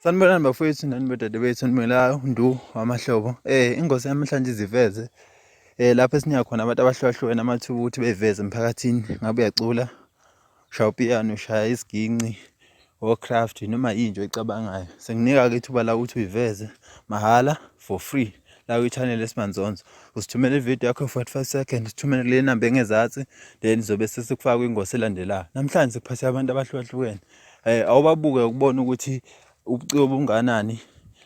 Sanibonani bafowethu nani bodade bethu nimelayo ndu wamahlobo. Ingosi namhlanje iziveze. Lapho esinika khona abantu abahlukahlukene amathuba ukuthi beveze emphakathini. Ngabe uyacula, ushaya piano, ushaya isiginci, craft noma yinto oyicabangayo. Senginika ke ithuba la ukuthi uyiveze mahala for free la kwi-channel Esimanzonzo. Usithumela ivideo yakho 45 seconds, uthumele kule number engezansi, then zobe sesikufaka ingosi elandelayo. Namhlanje sikuphathe abantu abahlukahlukene. Awubabuke ukubona ukuthi ubuciko bunganani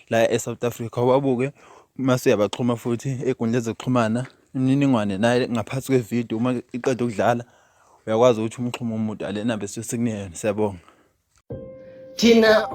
la eSouth Africa. Awubabuke mase uyabaxhuma futhi ezinkundleni zokuxhumana. Imininingwane naye ngaphansi kwevideo uma iqeda ukudlala uyakwazi ukuthi umxhume umuntu ale number sikunika yona. Siyabonga. Thina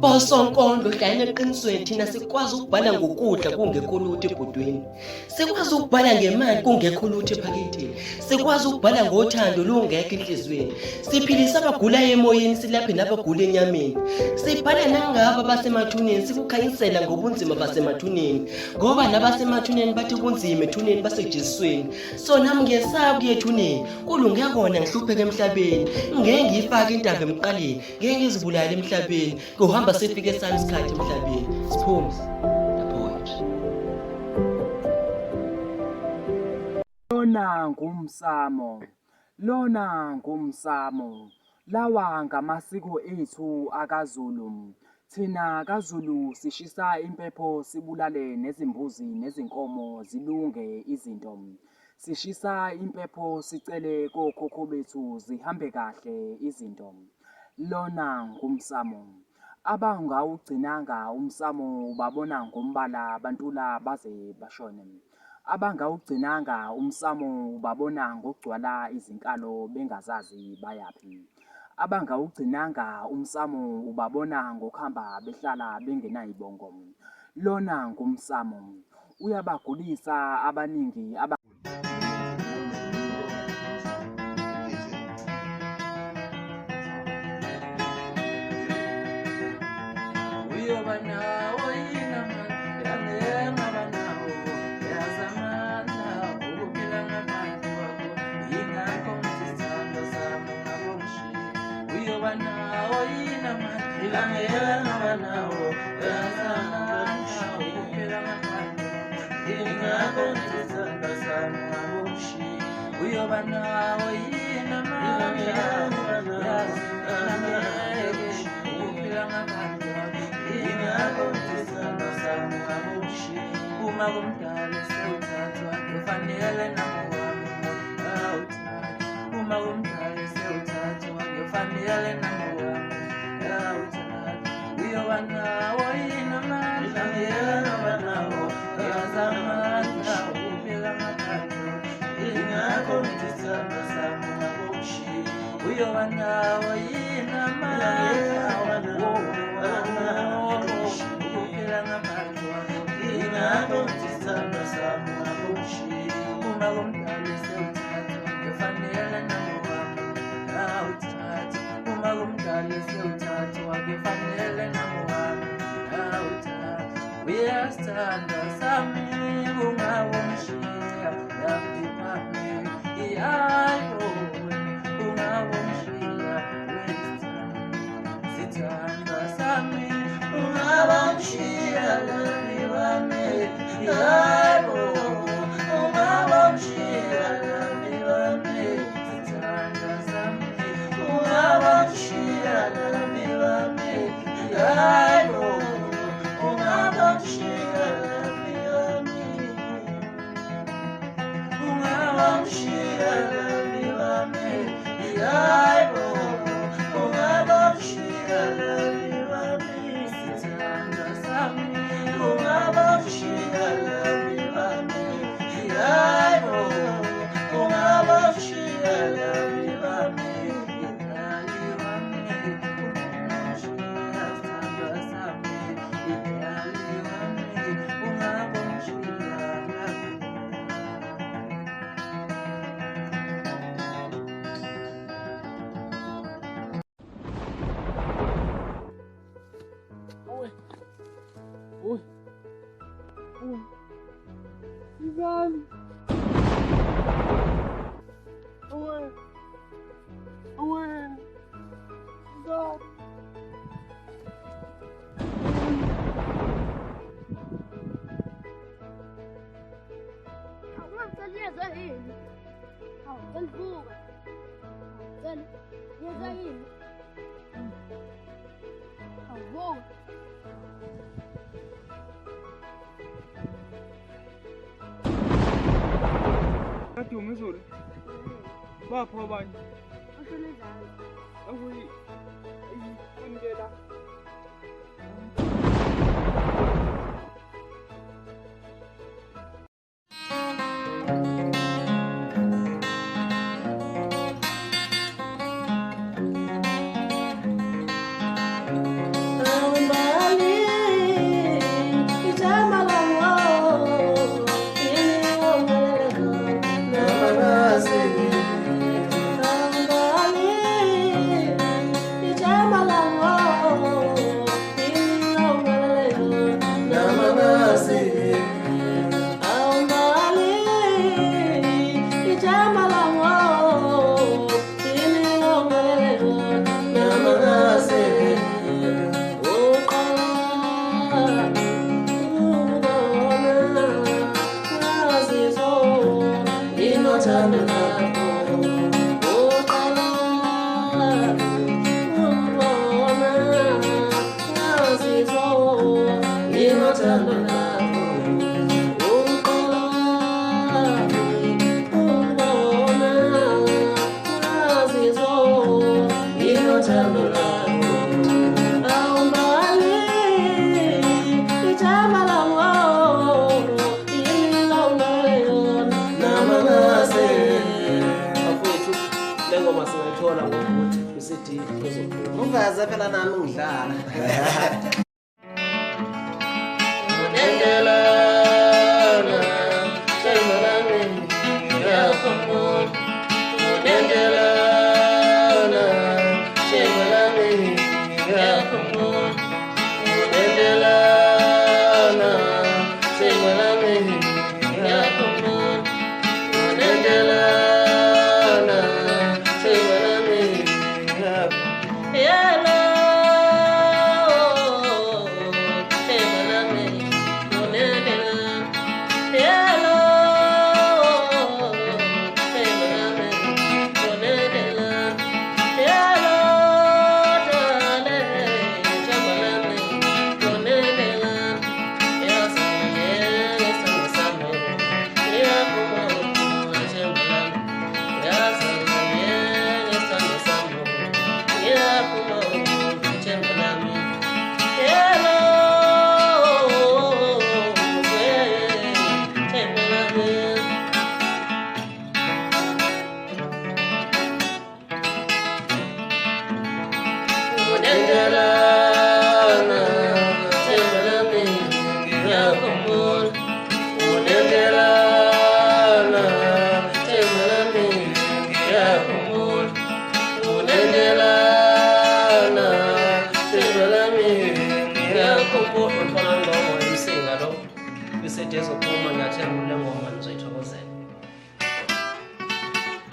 osonkondlo kanye neqinisweni thina sikwazi ukubhala ngokudla kungekho lutho ebhodweni, sikwazi ukubhala ngemali kungekho lutho ephaketheni, sikwazi ukubhala ngothando lungekho enhlizweni, siphilisa abagula emoyeni silaphe nabagula enyameni, sibhala nangabo abasemathuneni sikukhanyisela ngobunzima basemathuneni, ngoba nabasemathuneni bathi ubunzima ethuneni basejezisweni. So nami ngesabu kuyethuneni kulunge kona ngihlupheke emhlabeni, ngeke ngifake intanga emqaleni, ngeke ngizibulale emhlabeni, kuhamba sifike esami isikhathi emhlabeni. Siphume poetry. Lona ngumsamo, lawa ngamasiko ethu akaZulu. Thina kaZulu sishisa impepho sibulale nezimbuzi nezinkomo zilunge izinto. Sishisa impepho sicele kokhokho bethu zihambe kahle izinto. Lona ngumsamo. Abangawugcinanga umsamo ubabona ngombala bantula baze bashone. Abangawugcinanga umsamo ubabona ngokugcwala izinkalo bengazazi bayaphi. Abangawugcinanga umsamo ubabona ngokuhamba behlala bengenayibongo. Lona ngumsamo. Uyabagulisa abaningi Kati umezulu bapho abanye awuyi kundela Ungaze phela nami ngidlala. Alandelayo.